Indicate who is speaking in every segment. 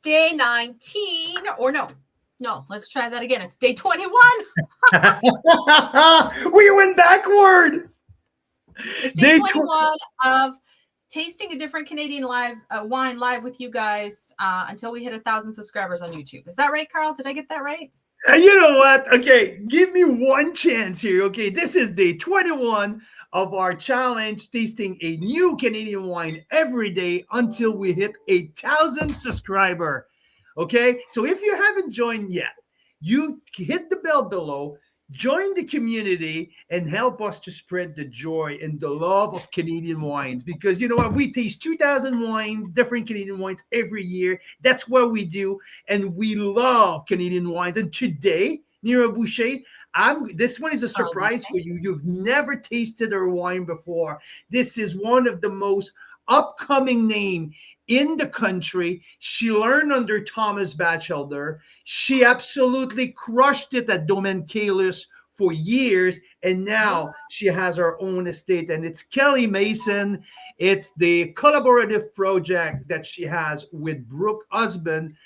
Speaker 1: day 19, or no, let's try that again. It's day 21.
Speaker 2: We went backward.
Speaker 1: It's day 21 of tasting a different Canadian wine live with you guys until we hit 1,000 subscribers on YouTube. Is that right, Carl? Did I get that right?
Speaker 2: You know what? Okay, give me one chance here. Okay, this is day 21 of our challenge, tasting a new Canadian wine every day until we hit 1,000 subscriber. Okay, so if you haven't joined yet, you hit the bell below, join the community, and help us to spread the joy and the love of Canadian wines. Because you know what, we taste 2,000 wines, different Canadian wines every year. That's what we do, and we love Canadian wines. And today, Mira Boucher, this one is a surprise for you. You've never tasted our wine before. This is one of the most upcoming name in the country. She learned under Thomas Batchelder. She absolutely crushed it at Domaine Caylus for years, and now she has her own estate, and it's Kelly Mason. It's the collaborative project that she has with Brooke Husband,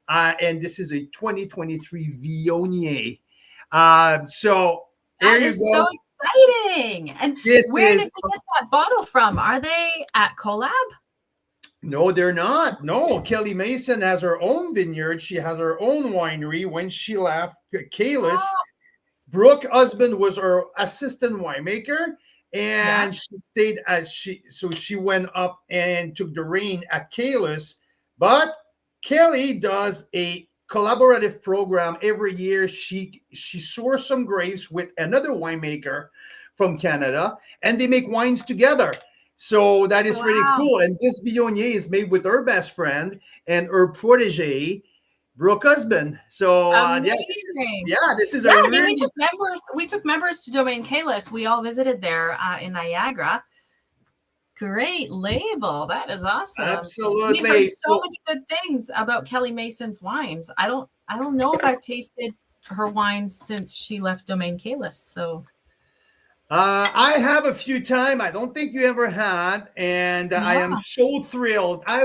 Speaker 2: and this is a 2023 Viognier. So there you go.
Speaker 1: So exciting. And where did they get that bottle from? Are they at Collab?
Speaker 2: No, they're not. No, Kelly Mason has her own vineyard. She has her own winery. When she left Caylus, Brooke Husband was her assistant winemaker, and she stayed she went up and took the reign at Caylus. But Kelly does a collaborative program every year. She sources some grapes with another winemaker from Canada, and they make wines together. So that is pretty cool. And this Viognier is made with her best friend and her protege, Brooke Husband. So this is a really...
Speaker 1: we took members to Domaine Caylus. We all visited there in Niagara. Great label. That is awesome.
Speaker 2: Absolutely.
Speaker 1: We've heard so many good things about Kelly Mason's wines. I don't know if I've tasted her wines since she left Domaine Caylus. So
Speaker 2: I have a few times. I don't think you ever had, and I am so thrilled. I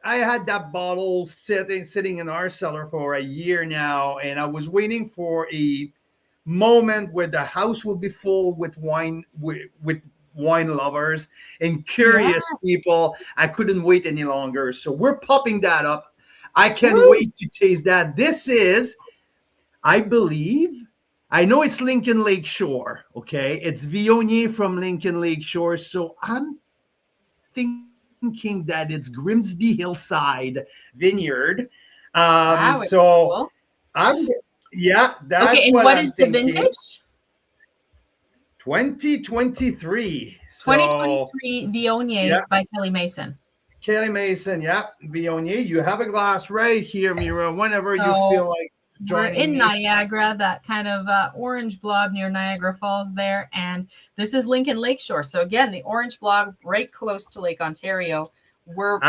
Speaker 2: had that bottle sitting in our cellar for a year now, and I was waiting for a moment where the house will be full with wine, with wine lovers and curious people. I couldn't wait any longer, so we're popping that up. I can't wait to taste that. This is, I believe, I know it's Lincoln Lake Shore, okay? It's Viognier from Lincoln Lake Shore, so I'm thinking that it's Grimsby Hillside Vineyard. That's
Speaker 1: okay,
Speaker 2: and
Speaker 1: what is the vintage?
Speaker 2: 2023.
Speaker 1: 2023 Viognier by Kelly Mason.
Speaker 2: Kelly Mason, Viognier. You have a glass right here, Mira, whenever you feel like.
Speaker 1: We're in Niagara, that kind of orange blob near Niagara Falls there. And this is Lincoln Lakeshore. So again, the orange blob right close to Lake Ontario. We're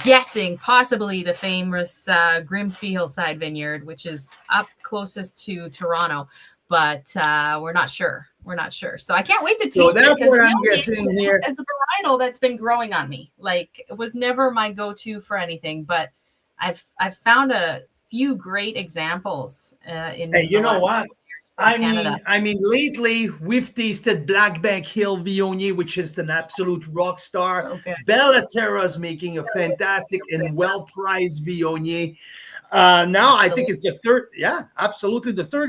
Speaker 1: guessing possibly the famous Grimsby Hillside Vineyard, which is up closest to Toronto. But we're not sure. So I can't wait to taste it.
Speaker 2: So that's what I'm guessing here.
Speaker 1: As a varietal that's been growing on me. Like, it was never my go-to for anything. But I've found a few great examples in
Speaker 2: you know what, I mean lately we've tasted Blackbank Hill Viognier, which is an absolute rock star. So Bellaterra's making a fantastic and well-priced Viognier. Now I think it's the third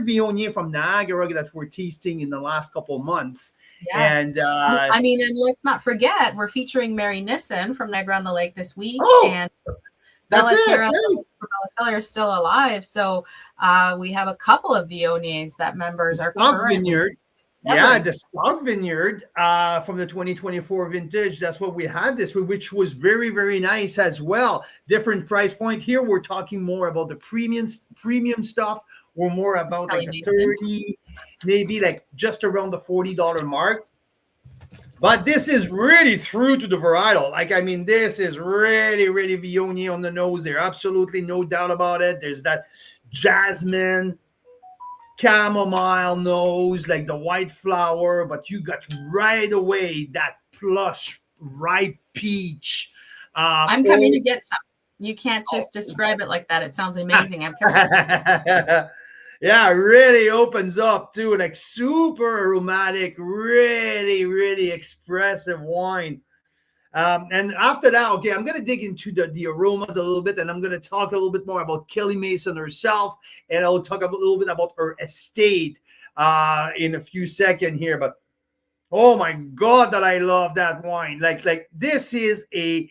Speaker 2: Viognier from Niagara that we're tasting in the last couple of months. And
Speaker 1: and let's not forget, we're featuring Mary Nissen from Niagara on the Lake this week. And Bellaterra is still alive, so we have a couple of Viogniers that members are
Speaker 2: Vineyard. The Stock Vineyard from the 2024 vintage. That's what we had this, which was very, very nice as well. Different price point here. We're talking more about the premium stuff. We're more about like the 30, maybe like just around the $40 mark. But this is really through to the varietal. Like, I mean, this is really, really Viognier on the nose there. Absolutely no doubt about it. There's that jasmine, chamomile nose, like the white flower, but you got right away that plush ripe peach.
Speaker 1: I'm coming to get some. You can't just describe it like that. It sounds amazing. I'm
Speaker 2: Yeah, it really opens up too, like super aromatic, really, really expressive wine. And after that, okay, I'm gonna dig into the aromas a little bit, and I'm gonna talk a little bit more about Kelly Mason herself, and I'll talk a little bit about her estate in a few seconds here. But oh my God, that I love that wine! Like this is an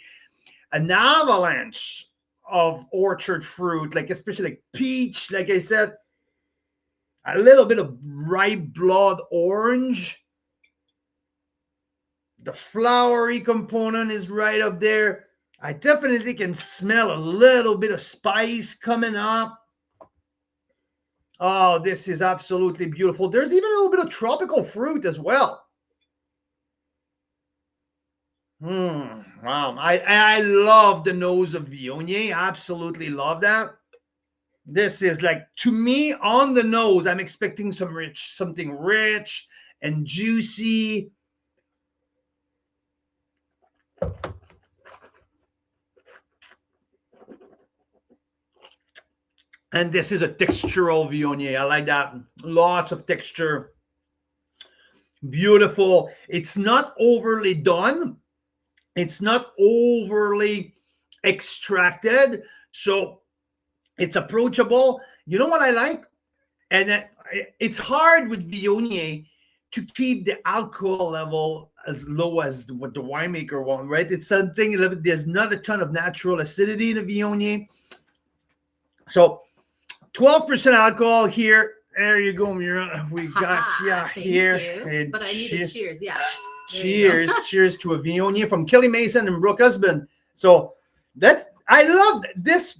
Speaker 2: avalanche of orchard fruit, like especially like peach, like I said, a little bit of ripe blood orange. The flowery component is right up there. I definitely can smell a little bit of spice coming up. Oh, this is absolutely beautiful. There's even a little bit of tropical fruit as well. Wow. I love the nose of Viognier. Absolutely love that. This is like, to me, on the nose, I'm expecting something rich and juicy. And this is a textural Viognier. I like that. Lots of texture. Beautiful. It's not overly done. It's not overly extracted. So it's approachable. You know what I like? And it's hard with Viognier to keep the alcohol level as low as what the winemaker wants, right? It's something, there's not a ton of natural acidity in a Viognier. So 12% alcohol here. There you go, Mira. We got here.
Speaker 1: But I need a cheers. Yeah.
Speaker 2: Cheers to a Viognier from Kelly Mason and Brooke Husband. So I love this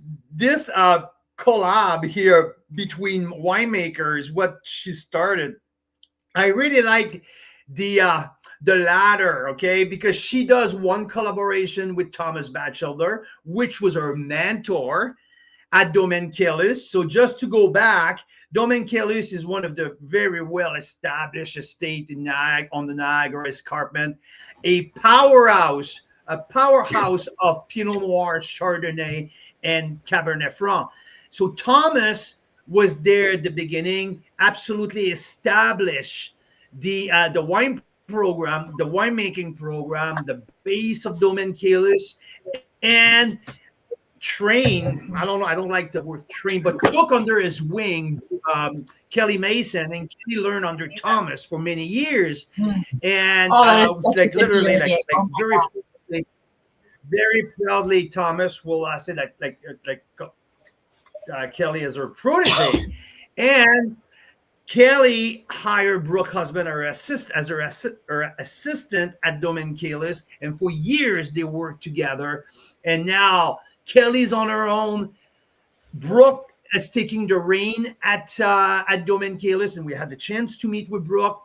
Speaker 2: collab here between winemakers. What she started. I really like the latter, okay, because she does one collaboration with Thomas Batchelder, which was her mentor at Domaine Kellus. So just to go back, Domaine Kellus is one of the very well-established estate in on the Niagara Escarpment, a powerhouse of Pinot Noir, Chardonnay, and Cabernet Franc. So Thomas was there at the beginning, absolutely established the wine program, the winemaking program, the base of Domaine Kellus, and train, I don't know, I don't like the word train, but took under his wing Kelly Mason, and Kelly learned under Thomas for many years. And like literally like very proudly Thomas will say like Kelly as her protege. And Kelly hired Brooke Husband as her assistant at Domaine Kellus, and for years they worked together. And now Kelly's on her own. Brooke is taking the reign at Domaine Kellus, and we had the chance to meet with Brooke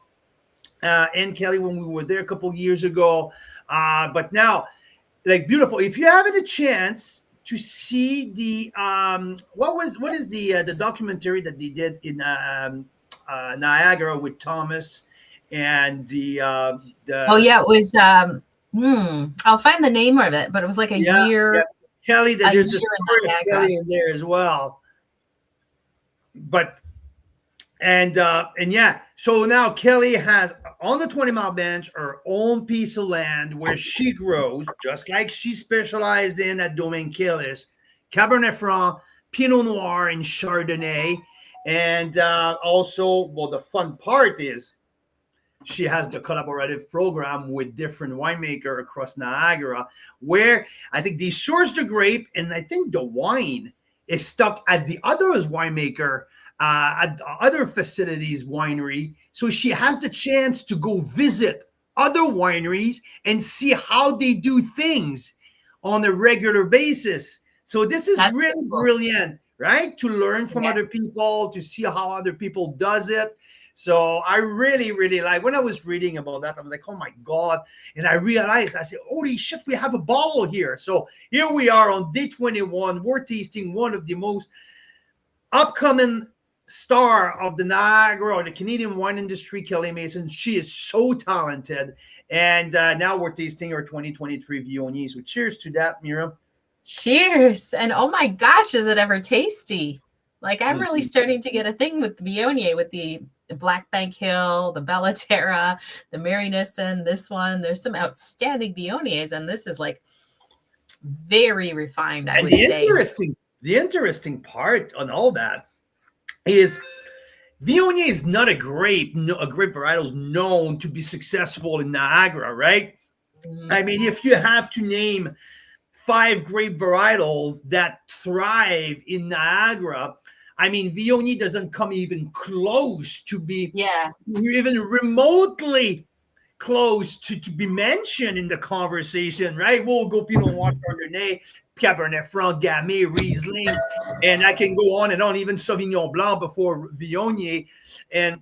Speaker 2: and Kelly when we were there a couple years ago. But now, like, beautiful. If you haven't a chance to see the what is the documentary that they did in Niagara with Thomas and the
Speaker 1: it was I'll find the name of it, but it was like a year.
Speaker 2: Yeah. Kelly, there's a story of Kelly in there as well. But and yeah, so now Kelly has on the 20 Mile Bench her own piece of land where she grows, just like she specialized in at Domaine Kellus, Cabernet Franc, Pinot Noir, and Chardonnay. And also, well, the fun part is she has the collaborative program with different winemaker across Niagara, where I think they source the grape, and I think the wine is stuck at the other winemaker at other facilities winery. So she has the chance to go visit other wineries and see how they do things on a regular basis. So this is really brilliant, right? To learn from other people, to see how other people does it. So I really, really like, when I was reading about that, I was like, oh my God. And I realized, I said, holy shit, we have a bottle here. So here we are on day 21. We're tasting one of the most upcoming star of the Niagara or the Canadian wine industry, Kelly Mason. She is so talented. And now we're tasting our 2023 Viognier. So cheers to that, Mira.
Speaker 1: Cheers. And oh my gosh, is it ever tasty? Like I'm really
Speaker 2: Mhm.
Speaker 1: starting to get a thing with the Viognier, with the Black Bank Hill, the Bellaterra, the Mary Nissen, this one. There's some outstanding Viogniers, and this is like very refined, I
Speaker 2: And
Speaker 1: would say.
Speaker 2: the interesting part on all that is Viognier is not a grape, a grape varietal is known to be successful in Niagara, right?
Speaker 1: Mhm.
Speaker 2: I mean, if you have to name 5 grape varietals that thrive in Niagara, I mean, Viognier doesn't come even close to be
Speaker 1: Yeah.
Speaker 2: even remotely close to be mentioned in the conversation, right? We'll go Pinot Noir, Chardonnay, Cabernet Franc, Gamay, Riesling, and I can go on and on, even Sauvignon Blanc before Viognier. And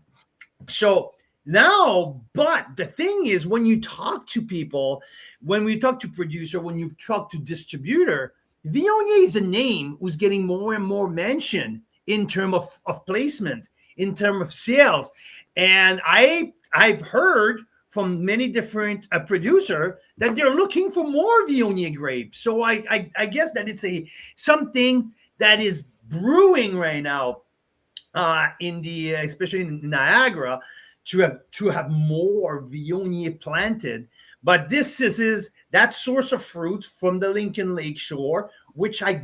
Speaker 2: so now, but the thing is, when you talk to people, when we talk to producer, when you talk to distributor, Viognier is a name who's getting more and more mentioned in terms of placement, in terms of sales. And I've heard from many different producer that they're looking for more Viognier grapes. So I guess that it's a something that is brewing right now in the especially in Niagara to have more Viognier planted. But this is that source of fruit from the Lincoln Lake Shore, which I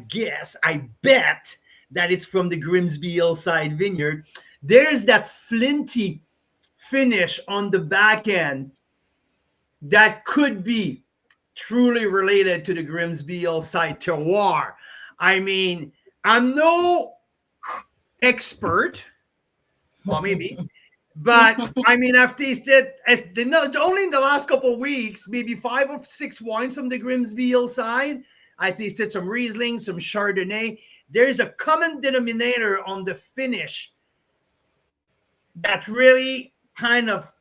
Speaker 2: bet that it's from the Grimsby Hillside Vineyard. There's that flinty finish on the back end that could be truly related to the Grimsby Hillside terroir. I mean, I'm no expert, well, maybe, but I mean, I've tasted not only in the last couple of weeks, maybe 5 or 6 wines from the Grimsby Hillside. I tasted some Riesling, some Chardonnay. There's a common denominator on the finish that really kind of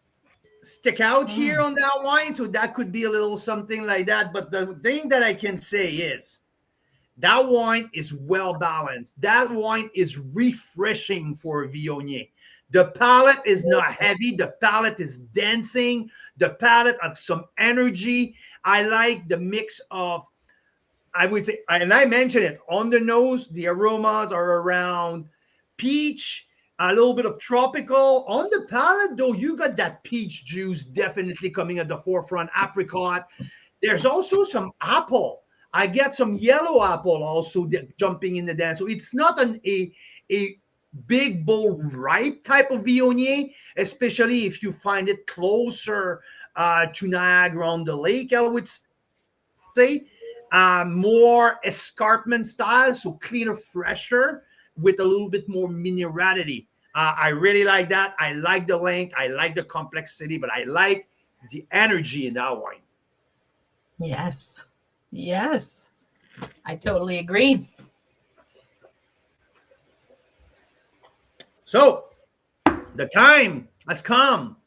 Speaker 2: stick out here
Speaker 1: Mm.
Speaker 2: on that wine. So that could be a little something like that. But the thing that I can say is that wine is well balanced. That wine is refreshing for Viognier. The palate is not heavy. The palate is dancing. The palate of some energy. I like the mix of, I would say, and I mentioned it, on the nose, the aromas are around peach, a little bit of tropical. On the palate, though, you got that peach juice definitely coming at the forefront, apricot. There's also some apple. I get some yellow apple also jumping in the dance. So it's not a big, bold, ripe type of Viognier, especially if you find it closer to Niagara on the lake, I would say. More escarpment style, so cleaner, fresher, with a little bit more minerality. I really like that. I like the length. I like the complexity, but I like the energy in that wine.
Speaker 1: Yes. Yes. I totally agree.
Speaker 2: So the time has come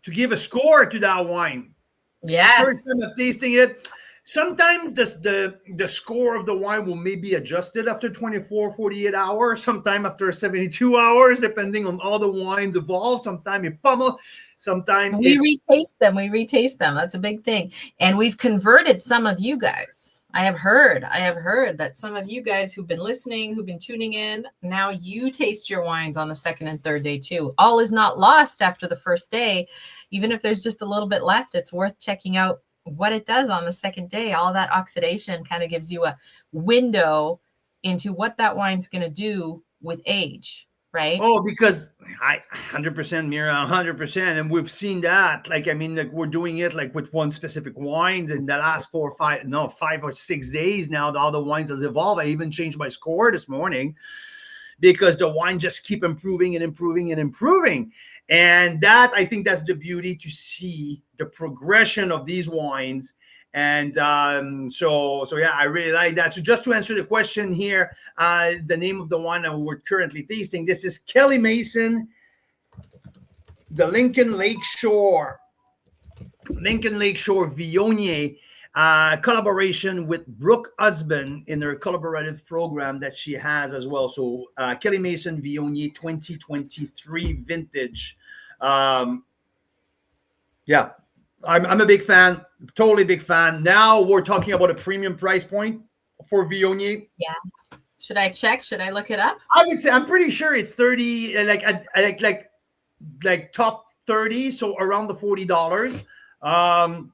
Speaker 2: to give a score to that wine.
Speaker 1: Yes.
Speaker 2: First time of tasting it. Sometimes the score of the wine will maybe adjusted after 24, 48 hours, sometime after 72 hours, depending on all the wines evolve. Sometimes it pummel, sometimes
Speaker 1: We
Speaker 2: it.
Speaker 1: retaste them. We retaste them. That's a big thing. And we've converted some of you guys. I have heard that some of you guys who've been listening, who've been tuning in, now you taste your wines on the second and third day too. All is not lost after the first day. Even if there's just a little bit left, it's worth checking out what it does on the second day. All that oxidation kind of gives you a window into what that wine's going to do with age, right?
Speaker 2: Oh, because I 100% Mira, 100%, and we've seen that. Like, I mean, like we're doing it like with one specific wines in the last 5 or 6 days now. All the wines has evolved. I even changed my score this morning because the wine just keep improving and improving and improving. And that, I think that's the beauty, to see the progression of these wines. And so yeah, I really like that. So just to answer the question here, the name of the wine that we're currently tasting, this is Kelly Mason, the Lincoln Lake Shore Viognier, collaboration with Brooke Husband in her collaborative program that she has as well. So Kelly Mason Viognier 2023 vintage. Yeah, I'm a big fan, totally big fan. Now we're talking about a premium price point. for Viognier.
Speaker 1: Yeah. Should I check? Should I look it up?
Speaker 2: I would say I'm pretty sure it's 30, like top 30, so around the $40. Um,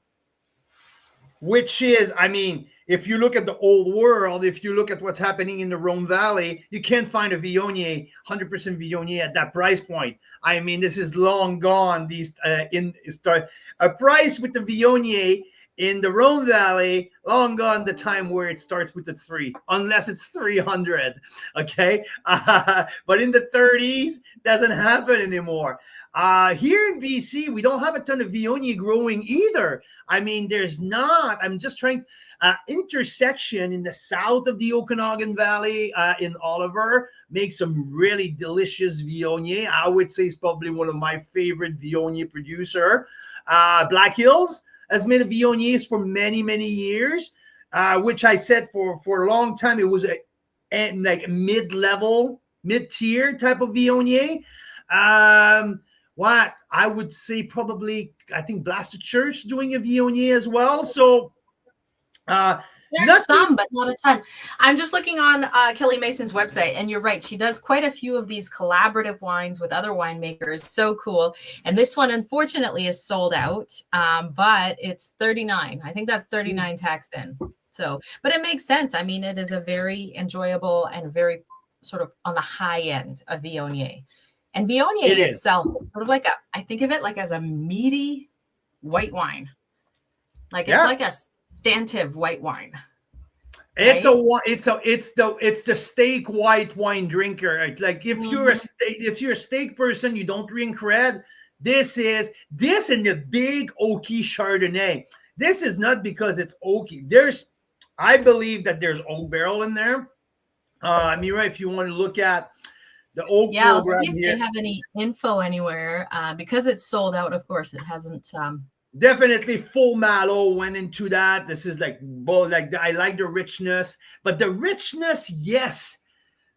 Speaker 2: which is, I mean, if you look at the old world, if you look at what's happening in the Rhone Valley, you can't find a Viognier, 100% Viognier at that price point. I mean, this is long gone. These a price with the Viognier in the Rhone Valley, long gone the time where it starts with the 3, unless it's 300. Okay, but in the 30s, doesn't happen anymore. Here in BC, we don't have a ton of Viognier growing either. I mean, there's not. I'm just trying. Intersection in the south of the Okanagan Valley in Oliver makes some really delicious Viognier. I would say it's probably one of my favorite Viognier producer. Black Hills has made a Viogniers for many, many years, which I said for a long time it was like mid-level, mid-tier type of Viognier. What I would say probably, I think Blasted Church doing a Viognier as well. So
Speaker 1: there's some, but not a ton. I'm just looking on Kelly Mason's website, and you're right. She does quite a few of these collaborative wines with other winemakers. So cool. And this one, unfortunately, is sold out, but it's $39. I think that's $39 taxed in. So, but it makes sense. I mean, it is a very enjoyable and very sort of on the high end of Viognier. And Viognier itself, sort of like I think of it like as a meaty white wine. Like it's like a substantive white wine.
Speaker 2: Right? It's the steak white wine drinker. Like if you're a steak person, you don't drink red. This in the big oaky Chardonnay. This is not because it's oaky. I believe that there's oak barrel in there. Mira, if you want to look at the oak program,
Speaker 1: I'll see if they have any info anywhere. Because it's sold out, of course, it hasn't.
Speaker 2: Definitely full Malo went into that. This is like I like the richness, but the richness, yes,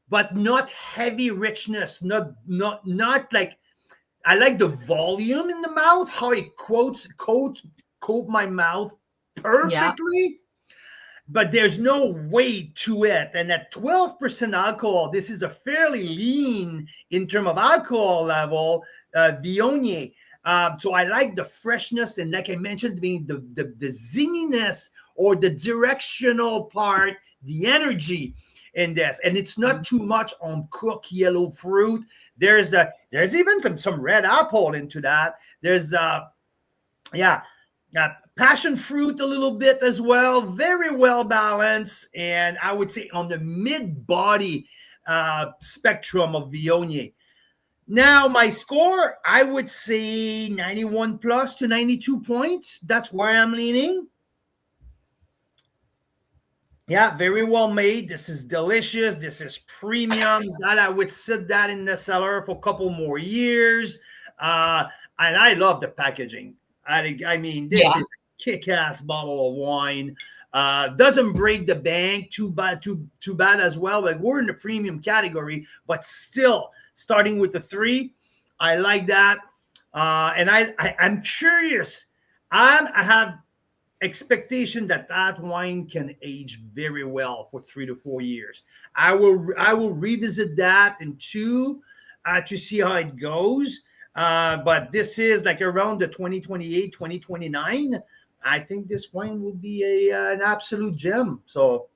Speaker 2: but not heavy richness. Not like I like the volume in the mouth, how it coat my mouth perfectly. But there's no weight to it. And at 12% alcohol, this is a fairly lean in terms of alcohol level Viognier. So I like the freshness, and like I mentioned, being the zinginess or the directional part, the energy in this. And it's not too much on cooked yellow fruit. There's even some red apple into that. There's passion fruit a little bit as well. Very well balanced, and I would say on the mid-body spectrum of Viognier. Now, my score, I would say 91 plus to 92 points. That's where I'm leaning. Yeah, very well made. This is delicious. This is premium. That I would sit that in the cellar for a couple more years. And I love the packaging. I mean, this is a kick-ass bottle of wine. Doesn't break the bank too bad as well. Like we're in the premium category, but still starting with the 3, I like that. And I'm curious. I have expectation that wine can age very well for 3 to 4 years. I will revisit that in 2 to see how it goes. But this is like around the 2028, 2029. I think this wine will be an absolute gem. So.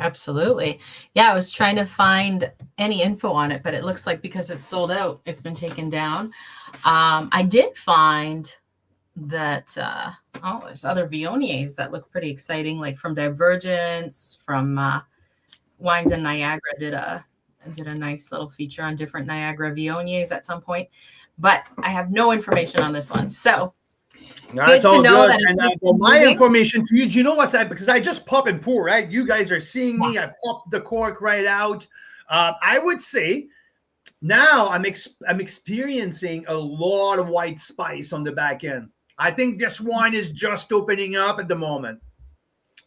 Speaker 1: Absolutely. Yeah, I was trying to find any info on it, but it looks like because it's sold out, it's been taken down. I did find that, there's other Viogniers that look pretty exciting, like from Divergence, from Wines in Niagara did a nice little feature on different Niagara Viogniers at some point, but I have no information on this one. So
Speaker 2: that's all good. And for my information to you, do you know what's that? Because I just pop and pour, right? You guys are seeing me. I pop the cork right out. I would say now I'm experiencing a lot of white spice on the back end. I think this wine is just opening up at the moment.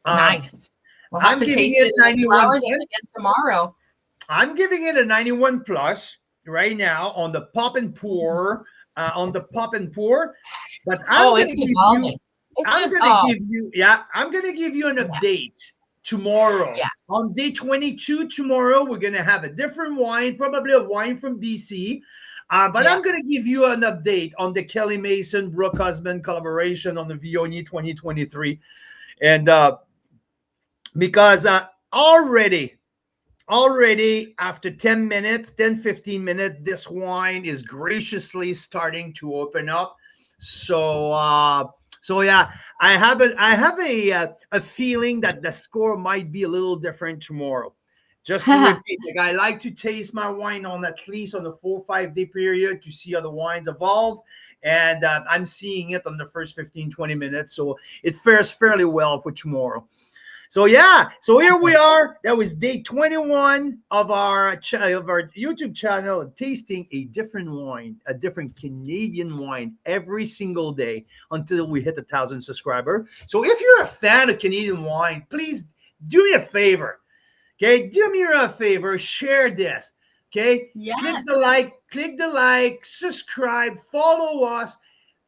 Speaker 1: Nice. We'll have to taste it 91 again tomorrow.
Speaker 2: I'm giving it a 91 plus right now on the pop and pour. But I'm
Speaker 1: It's
Speaker 2: I'm
Speaker 1: just
Speaker 2: gonna give you, I'm gonna give you an update tomorrow.
Speaker 1: Yeah.
Speaker 2: On day 22 tomorrow, we're gonna have a different wine, probably a wine from BC. But
Speaker 1: Yeah.
Speaker 2: I'm gonna give you an update on the Kelly Mason Brooke Husband collaboration on the Viognier 2023, and because already after 10 minutes, 10-15 minutes, this wine is graciously starting to open up. So yeah, I have a feeling that the score might be a little different tomorrow. Just to repeat, like, I like to taste my wine on at least on a 4 or 5 day period to see how the wines evolve. And I'm seeing it on the first 15-20 minutes. So it fares fairly well for tomorrow. So yeah, so here we are. That was day 21 of our YouTube channel, tasting a different wine, a different Canadian wine every single day until we hit 1,000 subscribers. So if you're a fan of Canadian wine, please do me a favor. Okay, do me a favor, share this. Okay,
Speaker 1: Yes.
Speaker 2: click the like, subscribe, follow us.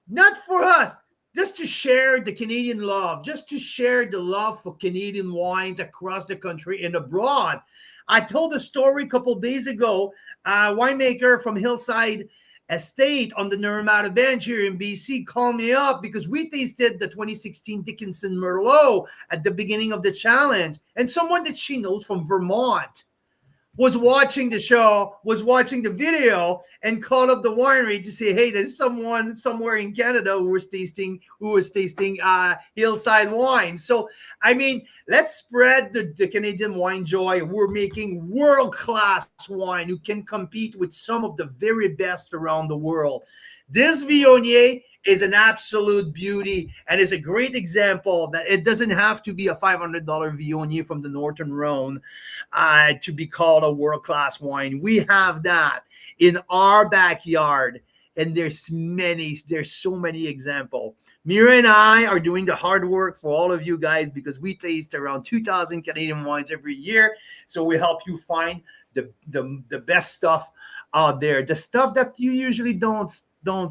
Speaker 2: Not for us, just to share the Canadian love, just to share the love for Canadian wines across the country and abroad. I told a story a couple days ago. A winemaker from Hillside Estate on the Naramata Bench here in BC called me up because we tasted the 2016 Dickinson Merlot at the beginning of the challenge. And someone that she knows from Vermont was watching the show, was watching the video, and called up the winery to say, "Hey, there's someone somewhere in Canada who was tasting Hillside wine." So, I mean, let's spread the Canadian wine joy. We're making world-class wine who can compete with some of the very best around the world. This Viognier is an absolute beauty and is a great example that it doesn't have to be a $500 Viognier from the Northern Rhone to be called a world-class wine. We have that in our backyard, and there's so many examples. Mira and I are doing the hard work for all of you guys because we taste around 2,000 Canadian wines every year. So we help you find the best stuff out there, the stuff that you usually don't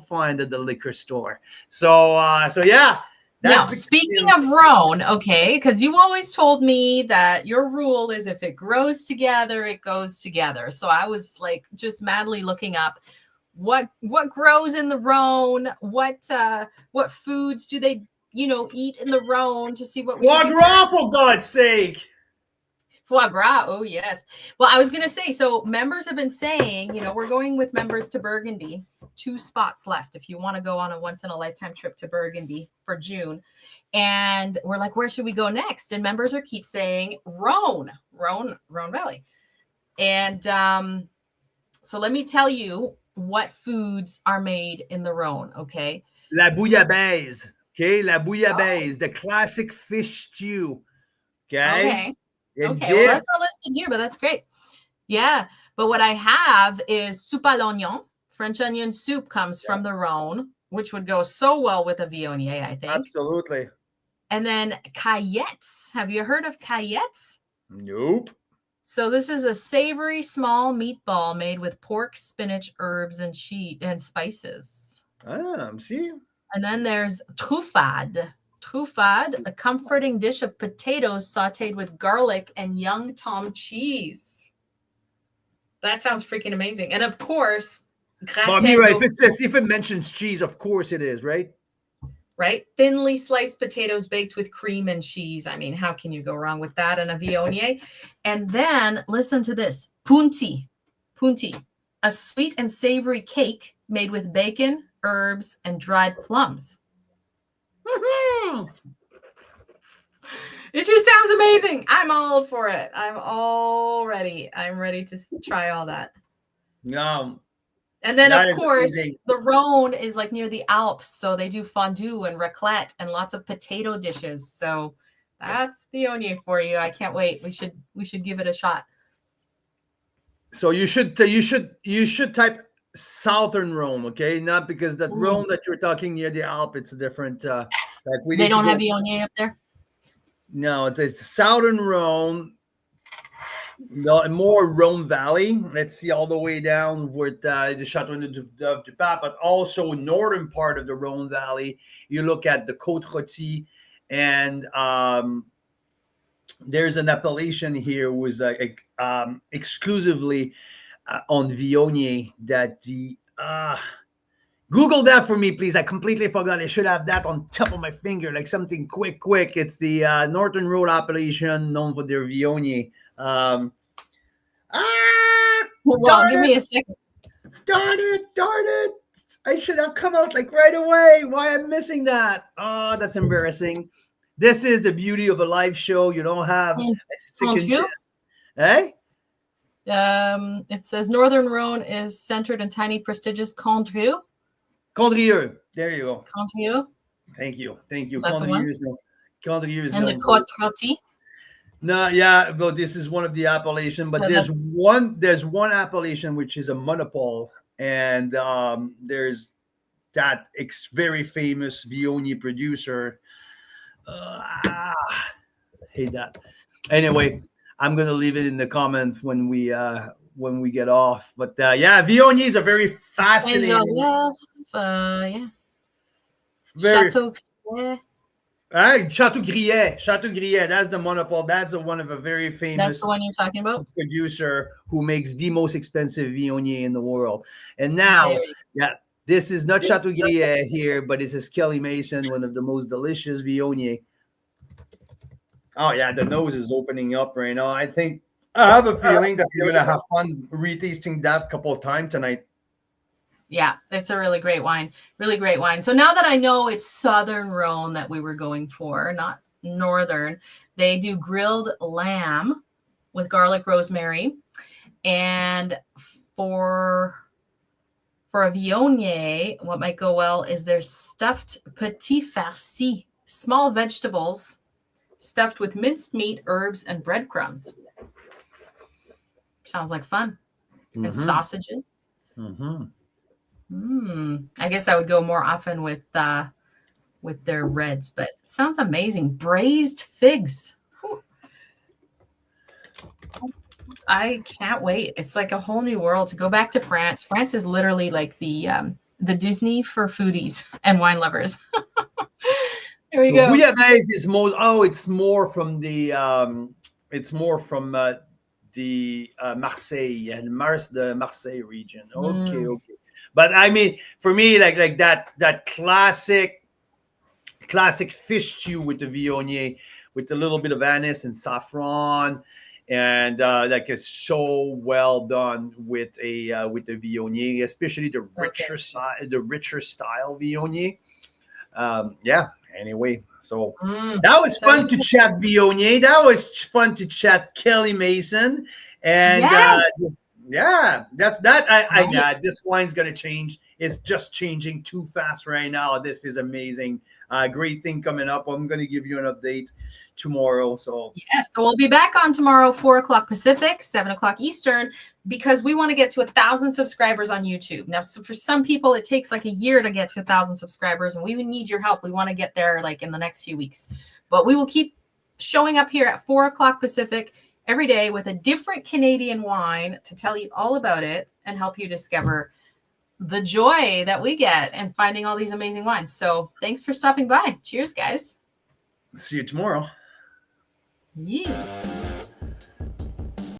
Speaker 2: find at the liquor store. So yeah.
Speaker 1: Now, speaking of Rhone, okay, because you always told me that your rule is if it grows together, it goes together. So I was like just madly looking up what grows in the Rhone, what foods do they eat in the Rhone to see what
Speaker 2: foie gras, for God's sake.
Speaker 1: Foie gras. Oh, yes. Well, I was going to say, so members have been saying, we're going with members to Burgundy. 2 spots left if you want to go on a once-in-a-lifetime trip to Burgundy for June. And we're like, where should we go next? And members keep saying Rhone Valley. And so let me tell you what foods are made in the Rhone, okay?
Speaker 2: La bouillabaisse. Okay, la bouillabaisse, the classic fish stew. Okay.
Speaker 1: Okay, well, that's not listed here, but that's great. Yeah, but what I have is soupe à l'oignon. French onion soup comes from the Rhone, which would go so well with a Viognier, I think.
Speaker 2: Absolutely.
Speaker 1: And then caillettes. Have you heard of caillettes?
Speaker 2: Nope.
Speaker 1: So this is a savory small meatball made with pork, spinach, herbs, and spices.
Speaker 2: See.
Speaker 1: And then there's truffade. Truffade, a comforting dish of potatoes sauteed with garlic and young Tom cheese. That sounds freaking amazing. And of course,
Speaker 2: Mira, if it mentions cheese, of course it is, right?
Speaker 1: Right? Thinly sliced potatoes baked with cream and cheese. I mean, how can you go wrong with that in a Viognier? And then listen to this. Punti, a sweet and savory cake made with bacon, herbs, and dried plums. It just sounds amazing. I'm all for it. I'm ready to try all that.
Speaker 2: No.
Speaker 1: And then, of course, the Rhone is like near the Alps, so they do fondue and raclette and lots of potato dishes. So that's Viognier for you. I can't wait. We should give it a shot.
Speaker 2: So you should type Southern Rhone, okay? Not because that Rhone that you're talking near the Alps, it's a different.
Speaker 1: They don't have Viognier up there.
Speaker 2: No, it's Southern Rhone. No, more Rhone Valley. Let's see all the way down with the Chateau du Pape, but also northern part of the Rhone Valley. You look at the Côte Rôtie, and there's an appellation here was exclusively on Viognier that the Google that for me, please. I completely forgot. I should have that on top of my finger, like something quick. It's the Northern Road appellation known for their Viognier.
Speaker 1: Well, give me a second.
Speaker 2: Darn it. I should have come out like right away. Why I'm missing that? Oh, that's embarrassing. This is the beauty of a live show. You don't have a second chance. Hey?
Speaker 1: It says Northern Rhone is centered in tiny, prestigious Condrieu.
Speaker 2: Condrieu. There you go.
Speaker 1: Condrieu.
Speaker 2: Thank you.
Speaker 1: Condrieu
Speaker 2: is no. Condrieu is
Speaker 1: and the Côte Rôtie.
Speaker 2: No, yeah, but this is one of the appellation. But there's one appellation which is a monopole, and there's that very famous Viognier producer. Hate that. Anyway, I'm gonna leave it in the comments when we get off. But yeah, Viognier is a very fascinating.
Speaker 1: Yeah.
Speaker 2: Chateau Grillet. That's the monopole. That's the one of a very famous.
Speaker 1: That's the one you're talking about.
Speaker 2: Producer who makes the most expensive Viognier in the world. And now, yeah, this is not Chateau Grillet here, but this is Kelly Mason, one of the most delicious Viognier. Oh yeah, the nose is opening up right now. I have a feeling that you're gonna have fun retasting that a couple of times tonight.
Speaker 1: Yeah, it's a really great wine. Really great wine. So now that I know it's Southern Rhone that we were going for, not Northern, they do grilled lamb with garlic rosemary. And for a Viognier, what might go well is their stuffed petit farci, small vegetables stuffed with minced meat, herbs, and breadcrumbs. Sounds like fun. Mm-hmm. And sausages.
Speaker 2: Mm-hmm.
Speaker 1: I guess I would go more often with their reds, but sounds amazing. Braised figs. Whew. I can't wait. It's like a whole new world to go back to France. France is literally like the Disney for foodies and wine lovers. There we go.
Speaker 2: Bouillabaisse is most. Oh, it's more from the Marseille and the Marseille region. Okay. But I mean, for me, like that classic fish stew with the Viognier, with a little bit of anise and saffron, and that is so well done with the Viognier, especially the richer style Viognier. Yeah. Anyway, so that was fun to chat Viognier. That was fun to chat Kelly Mason, and yeah, that's that. This wine's gonna change. It's just changing too fast right now. This is amazing. Great thing coming up. I'm gonna give you an update tomorrow. So
Speaker 1: yes, so we'll be back on tomorrow, 4:00 Pacific, 7:00 Eastern, because we want to get to 1,000 subscribers on YouTube. Now, for some people, it takes like a year to get to 1,000 subscribers, and we need your help. We want to get there like in the next few weeks, but we will keep showing up here at 4:00 Pacific every day with a different Canadian wine to tell you all about it and help you discover the joy that we get and finding all these amazing wines. So thanks for stopping by. Cheers, guys.
Speaker 2: See you tomorrow.
Speaker 1: Yeah.